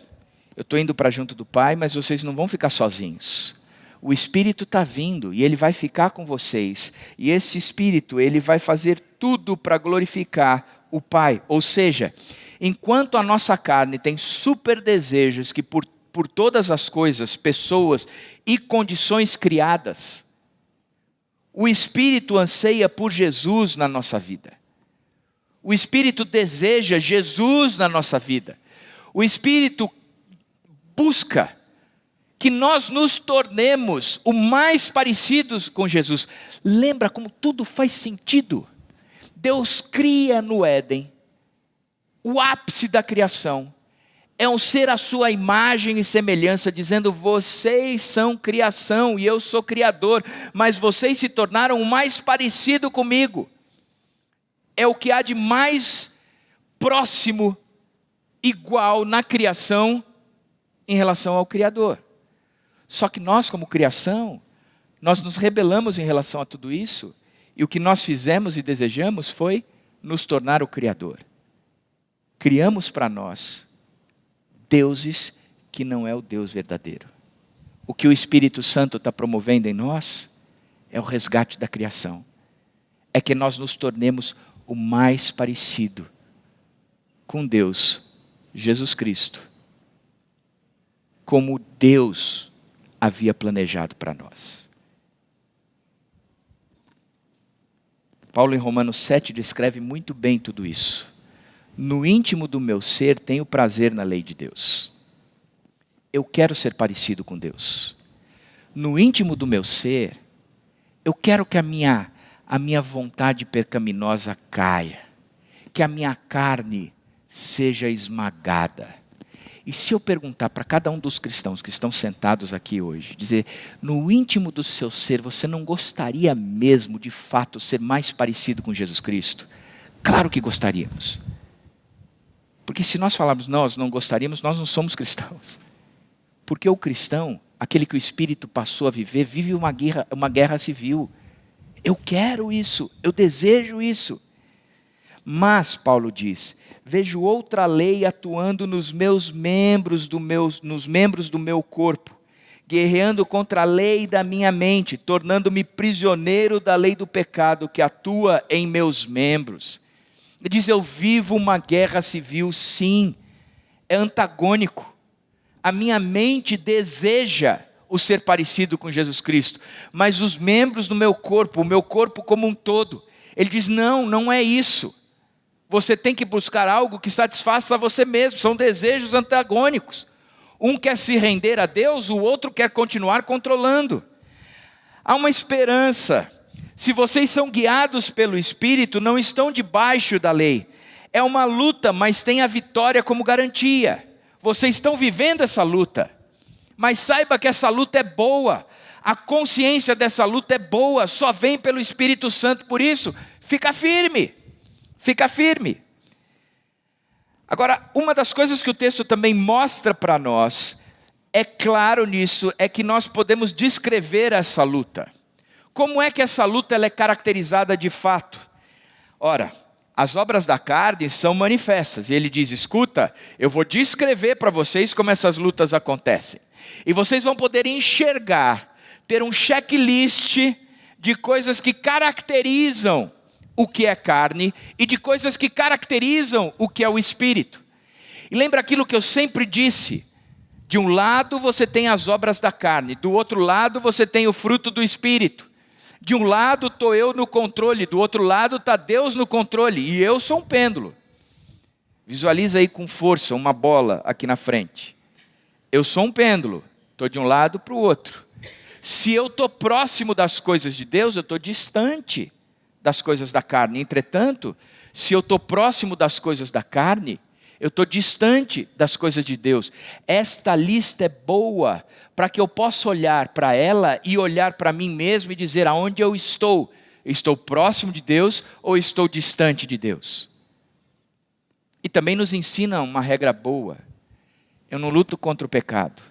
Speaker 1: eu estou indo para junto do Pai, mas vocês não vão ficar sozinhos. O Espírito está vindo e Ele vai ficar com vocês. E esse Espírito, Ele vai fazer tudo para glorificar o Pai. Ou seja, enquanto a nossa carne tem super desejos que por todas as coisas, pessoas e condições criadas, o Espírito anseia por Jesus na nossa vida. O Espírito deseja Jesus na nossa vida. O Espírito busca que nós nos tornemos o mais parecidos com Jesus. Lembra como tudo faz sentido? Deus cria no Éden, o ápice da criação, é um ser à sua imagem e semelhança, dizendo, vocês são criação e eu sou criador, mas vocês se tornaram o mais parecido comigo. É o que há de mais próximo, igual na criação, em relação ao Criador. Só que nós, como criação, nós nos rebelamos em relação a tudo isso, e o que nós fizemos e desejamos foi nos tornar o Criador. Criamos para nós deuses que não é o Deus verdadeiro. O que o Espírito Santo está promovendo em nós é o resgate da criação. É que nós nos tornemos o mais parecido com Deus, Jesus Cristo, como Deus havia planejado para nós. Paulo em Romanos 7 descreve muito bem tudo isso. No íntimo do meu ser tenho prazer na lei de Deus. Eu quero ser parecido com Deus. No íntimo do meu ser, eu quero que a minha vontade pecaminosa caia. Que a minha carne seja esmagada. E se eu perguntar para cada um dos cristãos que estão sentados aqui hoje, dizer, no íntimo do seu ser, você não gostaria mesmo, de fato, ser mais parecido com Jesus Cristo? Claro que gostaríamos. Porque se nós falarmos nós não gostaríamos, nós não somos cristãos. Porque o cristão, aquele que o Espírito passou a viver, vive uma guerra civil. Eu quero isso, eu desejo isso. Mas, Paulo diz, vejo outra lei atuando nos membros do meu corpo, guerreando contra a lei da minha mente, tornando-me prisioneiro da lei do pecado que atua em meus membros. Ele diz, eu vivo uma guerra civil, sim, é antagônico. A minha mente deseja o ser parecido com Jesus Cristo, mas os membros do meu corpo, o meu corpo como um todo, ele diz, não é isso. Você tem que buscar algo que satisfaça você mesmo, são desejos antagônicos. Um quer se render a Deus, o outro quer continuar controlando. Há uma esperança. Se vocês são guiados pelo Espírito, não estão debaixo da lei. É uma luta, mas tem a vitória como garantia. Vocês estão vivendo essa luta. Mas saiba que essa luta é boa. A consciência dessa luta é boa, só vem pelo Espírito Santo. Por isso, fica firme. Fica firme. Agora, uma das coisas que o texto também mostra para nós, é claro nisso, é que nós podemos descrever essa luta. Como é que essa luta ela é caracterizada de fato? Ora, as obras da carne são manifestas. E ele diz, escuta, eu vou descrever para vocês como essas lutas acontecem. E vocês vão poder enxergar, ter um checklist de coisas que caracterizam o que é carne e de coisas que caracterizam o que é o Espírito. E lembra aquilo que eu sempre disse, de um lado você tem as obras da carne, do outro lado você tem o fruto do Espírito. De um lado estou eu no controle, do outro lado está Deus no controle, e eu sou um pêndulo. Visualiza aí com força uma bola aqui na frente. Eu sou um pêndulo, estou de um lado para o outro. Se eu estou próximo das coisas de Deus, eu estou distante das coisas da carne. Entretanto, se eu estou próximo das coisas da carne, eu estou distante das coisas de Deus. Esta lista é boa para que eu possa olhar para ela e olhar para mim mesmo e dizer aonde eu estou. Estou próximo de Deus ou estou distante de Deus? E também nos ensina uma regra boa. Eu não luto contra o pecado.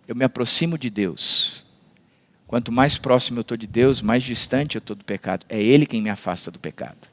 Speaker 1: Eu me aproximo de Deus. Quanto mais próximo eu estou de Deus, mais distante eu estou do pecado. É Ele quem me afasta do pecado.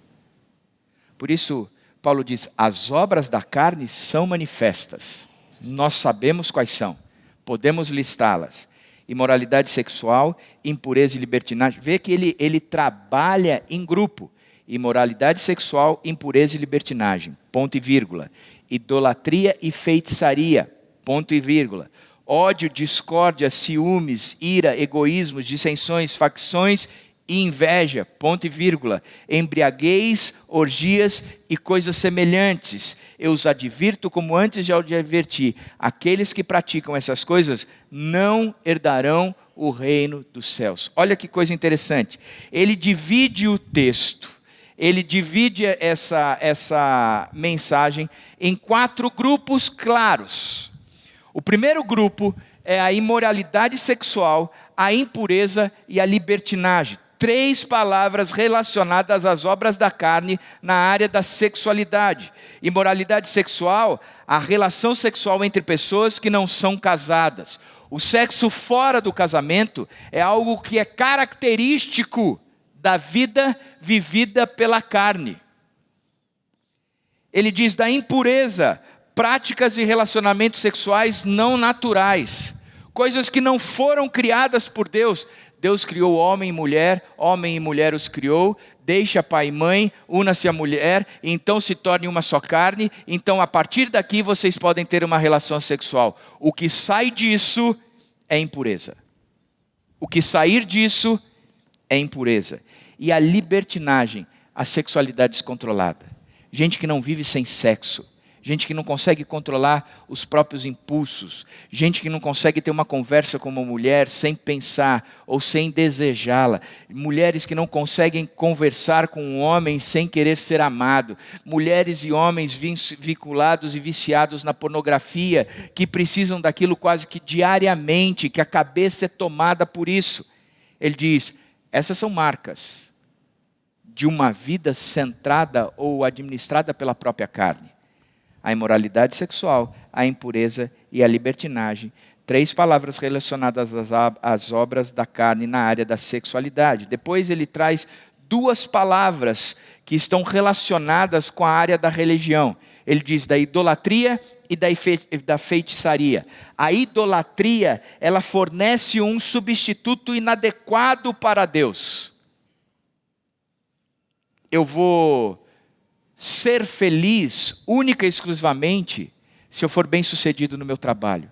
Speaker 1: Por isso, Paulo diz, as obras da carne são manifestas. Nós sabemos quais são. Podemos listá-las. Imoralidade sexual, impureza e libertinagem. Vê que ele trabalha em grupo. Imoralidade sexual, impureza e libertinagem. Ponto e vírgula. Idolatria e feitiçaria. Ponto e vírgula. Ódio, discórdia, ciúmes, ira, egoísmos, dissensões, facções e inveja, ponto e vírgula, embriaguez, orgias e coisas semelhantes. Eu os advirto como antes já os adverti. Aqueles que praticam essas coisas não herdarão o reino dos céus. Olha que coisa interessante. Ele divide o texto, ele divide essa mensagem em 4 grupos claros. O primeiro grupo é a imoralidade sexual, a impureza e a libertinagem. 3 palavras relacionadas às obras da carne na área da sexualidade. Imoralidade sexual, a relação sexual entre pessoas que não são casadas. O sexo fora do casamento é algo que é característico da vida vivida pela carne. Ele diz da impureza, práticas e relacionamentos sexuais não naturais, coisas que não foram criadas por Deus. Deus criou homem e mulher os criou, deixa pai e mãe, una-se a mulher, então se torne uma só carne, então a partir daqui vocês podem ter uma relação sexual. O que sai disso é impureza. O que sair disso é impureza. E a libertinagem, a sexualidade descontrolada. Gente que não vive sem sexo. Gente que não consegue controlar os próprios impulsos. Gente que não consegue ter uma conversa com uma mulher sem pensar ou sem desejá-la. Mulheres que não conseguem conversar com um homem sem querer ser amado. Mulheres e homens vinculados e viciados na pornografia, que precisam daquilo quase que diariamente, que a cabeça é tomada por isso. Ele diz, essas são marcas de uma vida centrada ou administrada pela própria carne. A imoralidade sexual, a impureza e a libertinagem. 3 palavras relacionadas às obras da carne na área da sexualidade. Depois ele traz 2 palavras que estão relacionadas com a área da religião. Ele diz da idolatria e da feitiçaria. A idolatria, ela fornece um substituto inadequado para Deus. Eu vou ser feliz única e exclusivamente se eu for bem sucedido no meu trabalho.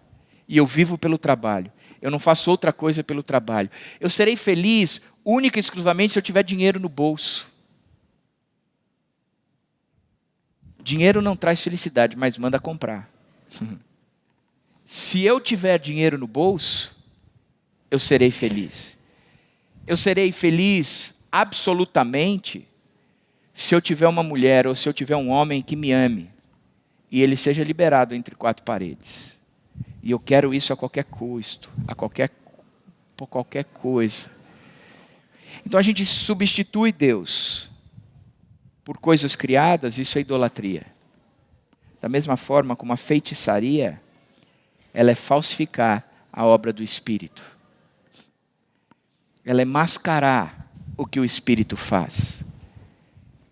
Speaker 1: E eu vivo pelo trabalho. Eu não faço outra coisa pelo trabalho. Eu serei feliz única e exclusivamente se eu tiver dinheiro no bolso. Dinheiro não traz felicidade, mas manda comprar. Se eu tiver dinheiro no bolso, eu serei feliz. Eu serei feliz absolutamente se eu tiver uma mulher ou se eu tiver um homem que me ame e ele seja liberado entre 4 paredes. E eu quero isso a qualquer custo, por qualquer coisa. Então a gente substitui Deus por coisas criadas, isso é idolatria. Da mesma forma como a feitiçaria, ela é falsificar a obra do Espírito. Ela é mascarar o que o Espírito faz.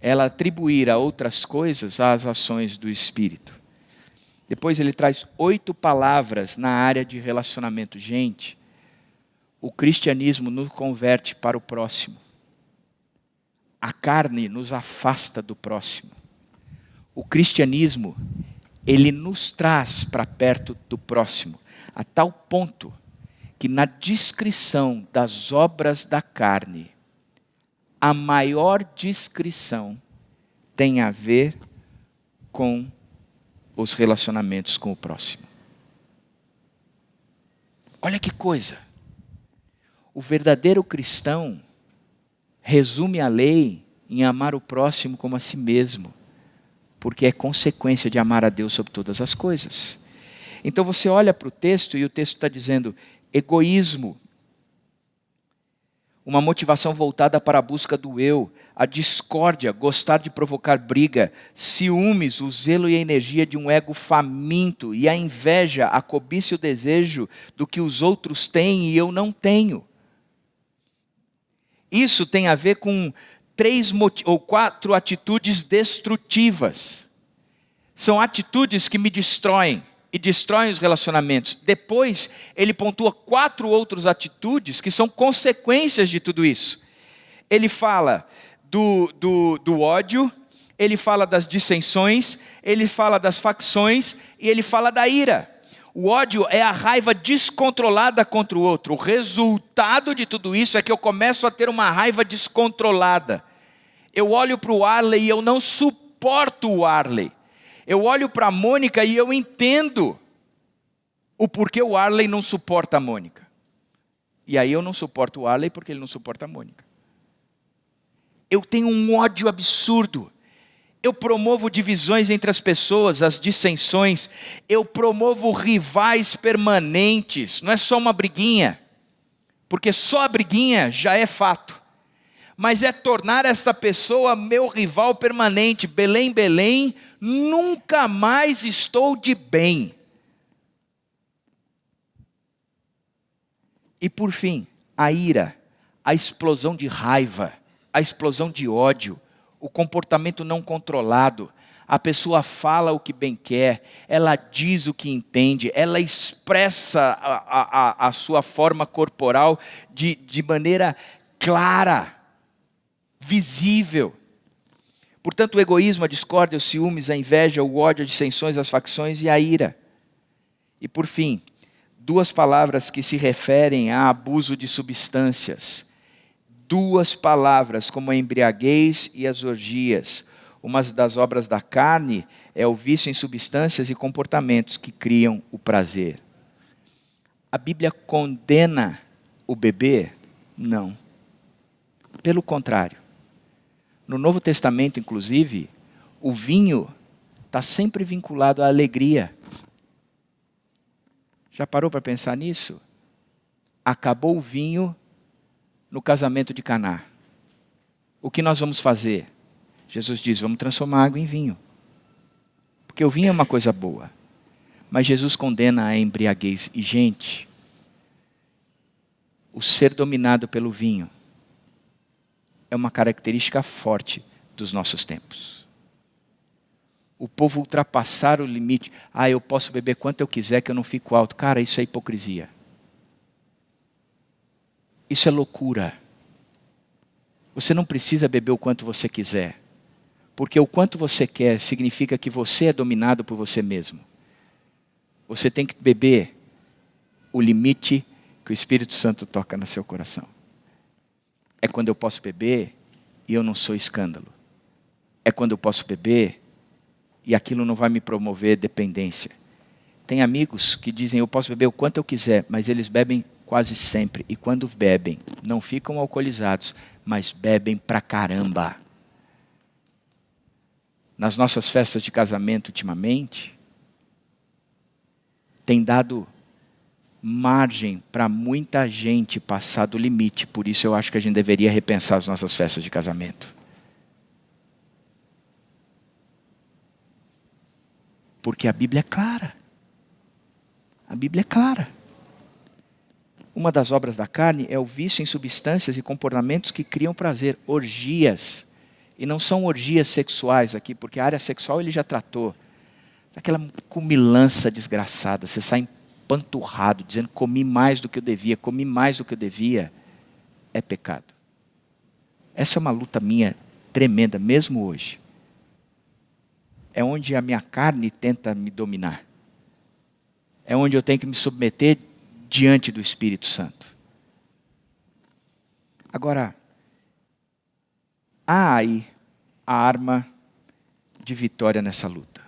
Speaker 1: Ela atribuir a outras coisas as ações do Espírito. Depois ele traz 8 palavras na área de relacionamento. Gente, o cristianismo nos converte para o próximo. A carne nos afasta do próximo. O cristianismo, ele nos traz para perto do próximo, a tal ponto que na descrição das obras da carne, a maior descrição tem a ver com os relacionamentos com o próximo. Olha que coisa. O verdadeiro cristão resume a lei em amar o próximo como a si mesmo, porque é consequência de amar a Deus sobre todas as coisas. Então você olha para o texto e o texto está dizendo egoísmo, uma motivação voltada para a busca do eu, a discórdia, gostar de provocar briga, ciúmes, o zelo e a energia de um ego faminto, e a inveja, a cobiça e o desejo do que os outros têm e eu não tenho. Isso tem a ver com 4 atitudes destrutivas. São atitudes que me destroem e destroem os relacionamentos. Depois, ele pontua 4 outras atitudes que são consequências de tudo isso. Ele fala do ódio, ele fala das dissensões, ele fala das facções e ele fala da ira. O ódio é a raiva descontrolada contra o outro. O resultado de tudo isso é que eu começo a ter uma raiva descontrolada. Eu olho para o Arley e eu não suporto o Arley. Eu olho para a Mônica e eu entendo o porquê o Arley não suporta a Mônica. E aí eu não suporto o Arley porque ele não suporta a Mônica. Eu tenho um ódio absurdo. Eu promovo divisões entre as pessoas, as dissensões. Eu promovo rivais permanentes. Não é só uma briguinha, porque só a briguinha já é fato. Mas é tornar esta pessoa meu rival permanente. Belém, Belém, nunca mais estou de bem. E por fim, a ira, a explosão de raiva, a explosão de ódio, o comportamento não controlado. A pessoa fala o que bem quer, ela diz o que entende, ela expressa a sua forma corporal de maneira clara, visível. Portanto, o egoísmo, a discórdia, os ciúmes, a inveja, o ódio, as dissensões, as facções e a ira. E por fim, 2 palavras que se referem a abuso de substâncias. 2 palavras como a embriaguez e as orgias. Uma das obras da carne é o vício em substâncias e comportamentos que criam o prazer. A Bíblia condena o beber? Não. Pelo contrário. No Novo Testamento, inclusive, o vinho está sempre vinculado à alegria. Já parou para pensar nisso? Acabou o vinho no casamento de Caná. O que nós vamos fazer? Jesus diz, vamos transformar água em vinho. Porque o vinho é uma coisa boa. Mas Jesus condena a embriaguez. E gente, o ser dominado pelo vinho é uma característica forte dos nossos tempos. O povo ultrapassar o limite. Eu posso beber quanto eu quiser que eu não fico alto. Cara, isso é hipocrisia. Isso é loucura. Você não precisa beber o quanto você quiser. Porque o quanto você quer significa que você é dominado por você mesmo. Você tem que beber o limite que o Espírito Santo toca no seu coração. É quando eu posso beber e eu não sou escândalo. É quando eu posso beber e aquilo não vai me promover dependência. Tem amigos que dizem, eu posso beber o quanto eu quiser, mas eles bebem quase sempre. E quando bebem, não ficam alcoolizados, mas bebem pra caramba. Nas nossas festas de casamento ultimamente, tem dado margem para muita gente passar do limite. Por isso eu acho que a gente deveria repensar as nossas festas de casamento. Porque a Bíblia é clara. A Bíblia é clara. Uma das obras da carne é o vício em substâncias e comportamentos que criam prazer. Orgias. E não são orgias sexuais aqui, porque a área sexual ele já tratou. Aquela cumilança desgraçada. Você sai empanturrado, dizendo comi mais do que eu devia, comi mais do que eu devia. É pecado. Essa é uma luta minha tremenda, mesmo hoje. É onde a minha carne tenta me dominar. É onde eu tenho que me submeter diante do Espírito Santo. Agora, há aí a arma de vitória nessa luta.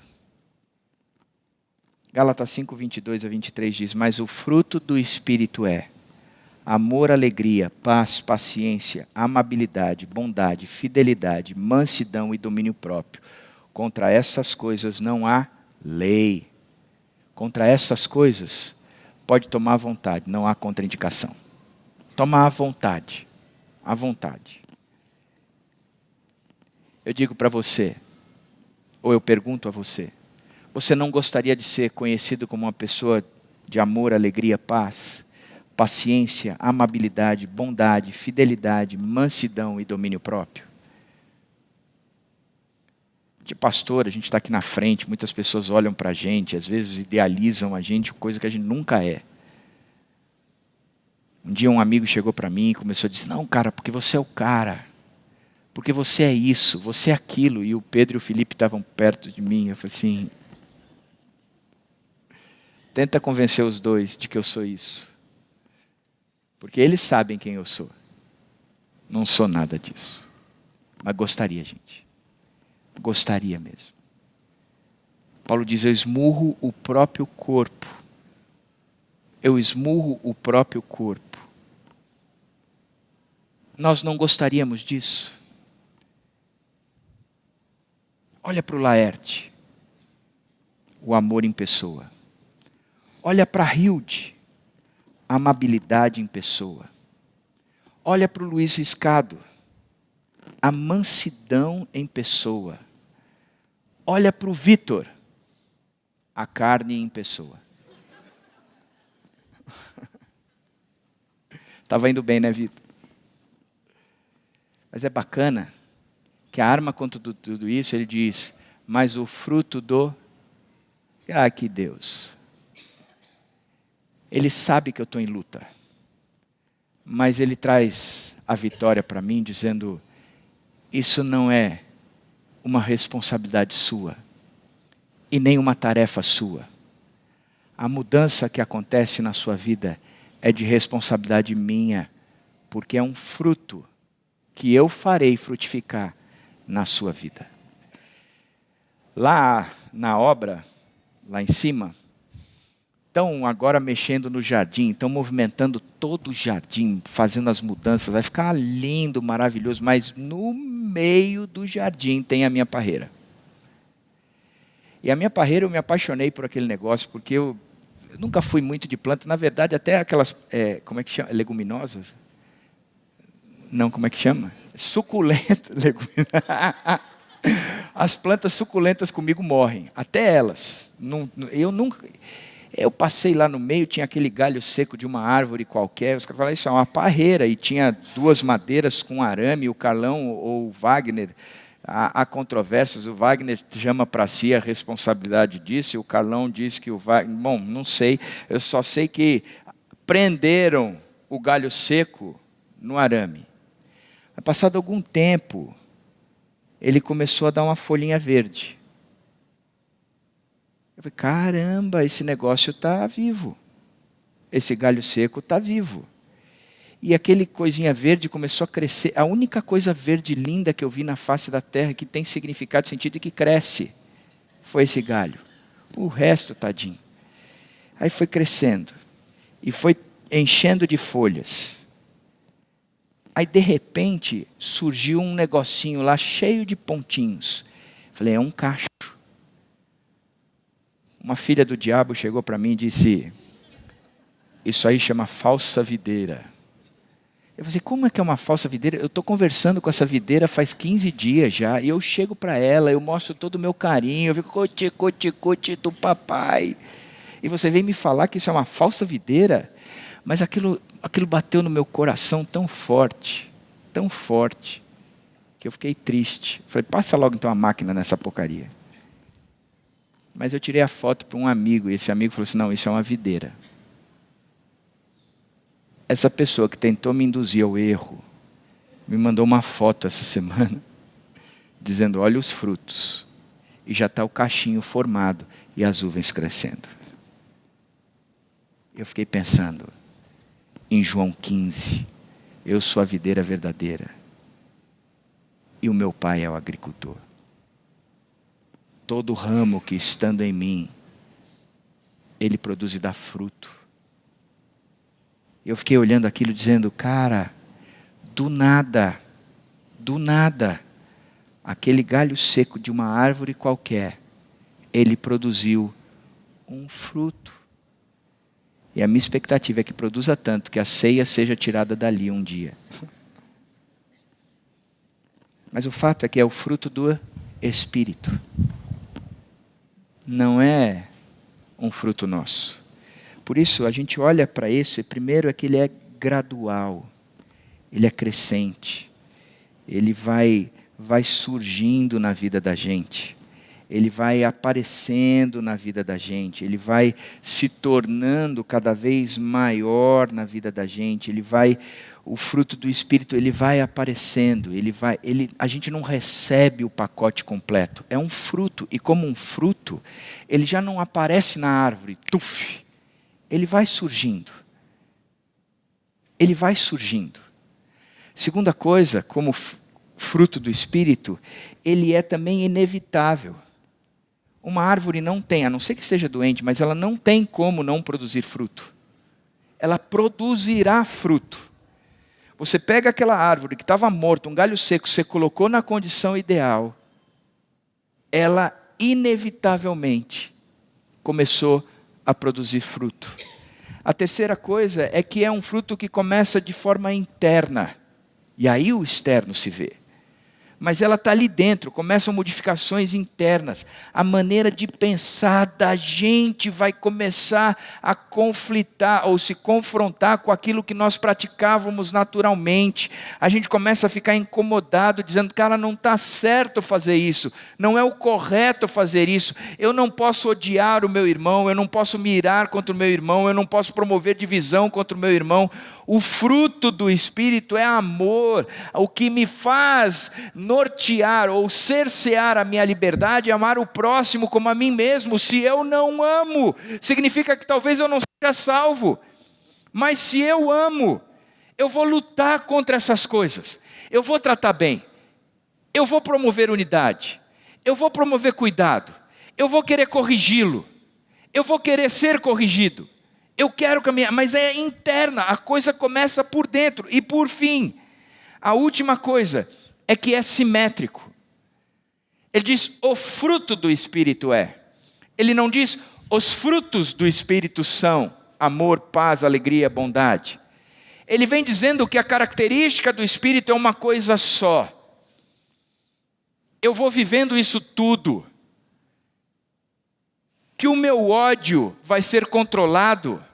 Speaker 1: Gálatas 5, 22 a 23 diz, mas o fruto do Espírito é amor, alegria, paz, paciência, amabilidade, bondade, fidelidade, mansidão e domínio próprio. Contra essas coisas não há lei. Contra essas coisas, pode tomar à vontade, não há contraindicação. Toma à vontade, à vontade. Eu digo para você, ou eu pergunto a você, você não gostaria de ser conhecido como uma pessoa de amor, alegria, paz, paciência, amabilidade, bondade, fidelidade, mansidão e domínio próprio? De pastor, a gente está aqui na frente, muitas pessoas olham para a gente, às vezes idealizam a gente, coisa que a gente nunca é. Um dia um amigo chegou para mim e começou a dizer, não, cara, porque você é o cara, porque você é isso, você é aquilo. E o Pedro e o Felipe estavam perto de mim, eu falei assim, tenta convencer os dois de que eu sou isso. Porque eles sabem quem eu sou. Não sou nada disso. Mas gostaria, gente. Gostaria mesmo. Paulo diz, eu esmurro o próprio corpo. Eu esmurro o próprio corpo. Nós não gostaríamos disso. Olha para o Laerte. O amor em pessoa. Olha para a Hilde. A amabilidade em pessoa. Olha para o Luiz Riscado. A mansidão em pessoa. Olha para o Vitor. A carne em pessoa. Estava indo bem, né, Vitor? Mas é bacana que a arma contra tudo isso, ele diz, mas o fruto do... que Deus. Ele sabe que eu estou em luta. Mas ele traz a vitória para mim, dizendo, isso não é uma responsabilidade sua. E nem uma tarefa sua. A mudança que acontece na sua vida é de responsabilidade minha, porque é um fruto que eu farei frutificar na sua vida. Lá na obra, lá em cima, estão agora mexendo no jardim, estão movimentando todo o jardim, fazendo as mudanças, vai ficar lindo, maravilhoso, mas no meio do jardim tem a minha parreira. E a minha parreira, eu me apaixonei por aquele negócio, porque eu nunca fui muito de planta, na verdade até aquelas, como é que chama? Leguminosas? Não, como é que chama? Suculenta. As plantas suculentas comigo morrem, até elas. Eu passei lá no meio, tinha aquele galho seco de uma árvore qualquer, os caras falaram, isso é uma parreira, e tinha duas madeiras com arame, o Carlão ou o Wagner, há controvérsias, o Wagner chama para si a responsabilidade disso, e o Carlão diz que o Wagner, bom, não sei, eu só sei que prenderam o galho seco no arame. Passado algum tempo, ele começou a dar uma folhinha verde. Eu falei, caramba, esse negócio está vivo. Esse galho seco está vivo. E aquele coisinha verde começou a crescer. A única coisa verde linda que eu vi na face da terra, que tem significado, sentido e que cresce, foi esse galho. O resto, tadinho. Aí foi crescendo. E foi enchendo de folhas. Aí, de repente, surgiu um negocinho lá cheio de pontinhos. Falei, é um cacho. Uma filha do diabo chegou para mim e disse, isso aí chama falsa videira. Eu falei, como é que é uma falsa videira? Eu estou conversando com essa videira faz 15 dias já, e eu chego para ela, eu mostro todo o meu carinho, eu fico, cote do papai. E você vem me falar que isso é uma falsa videira? Mas aquilo bateu no meu coração tão forte, que eu fiquei triste. Falei, passa logo então a máquina nessa porcaria. Mas eu tirei a foto para um amigo, e esse amigo falou assim, não, isso é uma videira. Essa pessoa que tentou me induzir ao erro, me mandou uma foto essa semana, dizendo, olha os frutos. E já está o cachinho formado, e as uvas crescendo. Eu fiquei pensando, em João 15, eu sou a videira verdadeira, e o meu pai é o agricultor. Todo ramo que estando em mim, ele produz e dá fruto. Eu fiquei olhando aquilo dizendo, cara, do nada, aquele galho seco de uma árvore qualquer, ele produziu um fruto. E a minha expectativa é que produza tanto que a ceia seja tirada dali um dia. Mas o fato é que é o fruto do Espírito. Não é um fruto nosso. Por isso a gente olha para isso e primeiro é que ele é gradual. Ele é crescente. Ele vai surgindo na vida da gente. Ele vai aparecendo na vida da gente, ele vai se tornando cada vez maior na vida da gente, o fruto do Espírito, ele vai aparecendo, a gente não recebe o pacote completo, é um fruto, e como um fruto, ele já não aparece na árvore, ele vai surgindo. Segunda coisa, como fruto do Espírito, ele é também inevitável. Uma árvore não tem, a não ser que seja doente, mas ela não tem como não produzir fruto. Ela produzirá fruto. Você pega aquela árvore que estava morta, um galho seco, você colocou na condição ideal, ela inevitavelmente começou a produzir fruto. A terceira coisa é que é um fruto que começa de forma interna, e aí o externo se vê. Mas ela está ali dentro, começam modificações internas. A maneira de pensar da gente vai começar a conflitar ou se confrontar com aquilo que nós praticávamos naturalmente. A gente começa a ficar incomodado, dizendo, cara, não está certo fazer isso, não é o correto fazer isso. Eu não posso odiar o meu irmão, eu não posso mirar contra o meu irmão, eu não posso promover divisão contra o meu irmão. O fruto do Espírito é amor. O que me faz nortear ou cercear a minha liberdade é amar o próximo como a mim mesmo. Se eu não amo, significa que talvez eu não seja salvo. Mas se eu amo, eu vou lutar contra essas coisas. Eu vou tratar bem. Eu vou promover unidade. Eu vou promover cuidado. Eu vou querer corrigi-lo. Eu vou querer ser corrigido. Eu quero caminhar, mas é interna, a coisa começa por dentro. E por fim, a última coisa é que é simétrico. Ele diz, o fruto do Espírito é. Ele não diz, os frutos do Espírito são amor, paz, alegria, bondade. Ele vem dizendo que a característica do Espírito é uma coisa só. Eu vou vivendo isso tudo. Que o meu ódio vai ser controlado.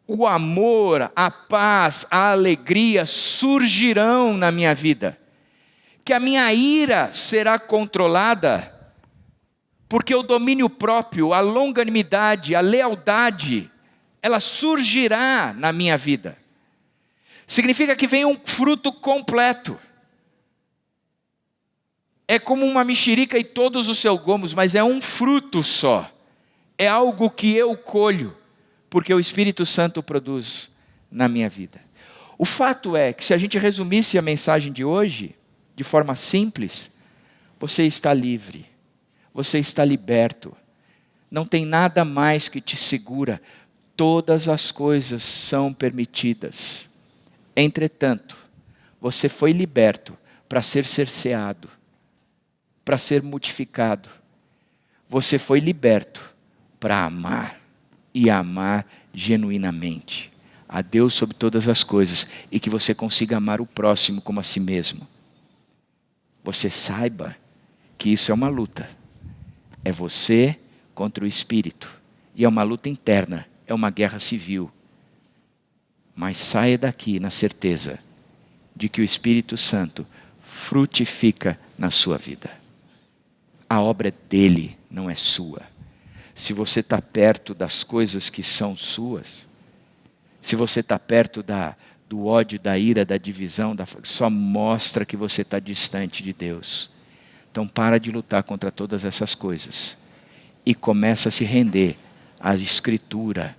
Speaker 1: O amor, a paz, a alegria surgirão na minha vida. Que a minha ira será controlada, porque o domínio próprio, a longanimidade, a lealdade, ela surgirá na minha vida. Significa que vem um fruto completo. É como uma mexerica e todos os seus gomos, mas é um fruto só. É algo que eu colho. Porque o Espírito Santo produz na minha vida. O fato é que se a gente resumisse a mensagem de hoje, de forma simples, você está livre, você está liberto, não tem nada mais que te segura, todas as coisas são permitidas. Entretanto, você foi liberto para ser cerceado, para ser modificado, você foi liberto para amar. E amar genuinamente a Deus sobre todas as coisas, e que você consiga amar o próximo como a si mesmo. Você saiba que isso é uma luta. É você contra o Espírito. E é uma luta interna, é uma guerra civil. Mas saia daqui na certeza de que o Espírito Santo frutifica na sua vida. A obra é dele, não é sua. Se você está perto das coisas que são suas, se você está perto do ódio, da ira, da divisão, só mostra que você está distante de Deus. Então para de lutar contra todas essas coisas e começa a se render à Escritura,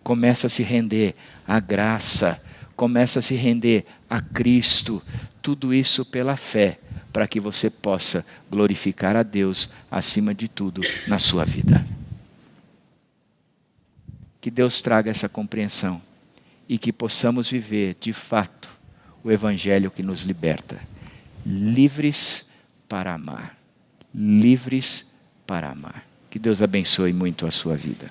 Speaker 1: começa a se render à graça, começa a se render a Cristo, tudo isso pela fé, para que você possa glorificar a Deus acima de tudo na sua vida. Que Deus traga essa compreensão e que possamos viver, de fato, o Evangelho que nos liberta. Livres para amar. Livres para amar. Que Deus abençoe muito a sua vida.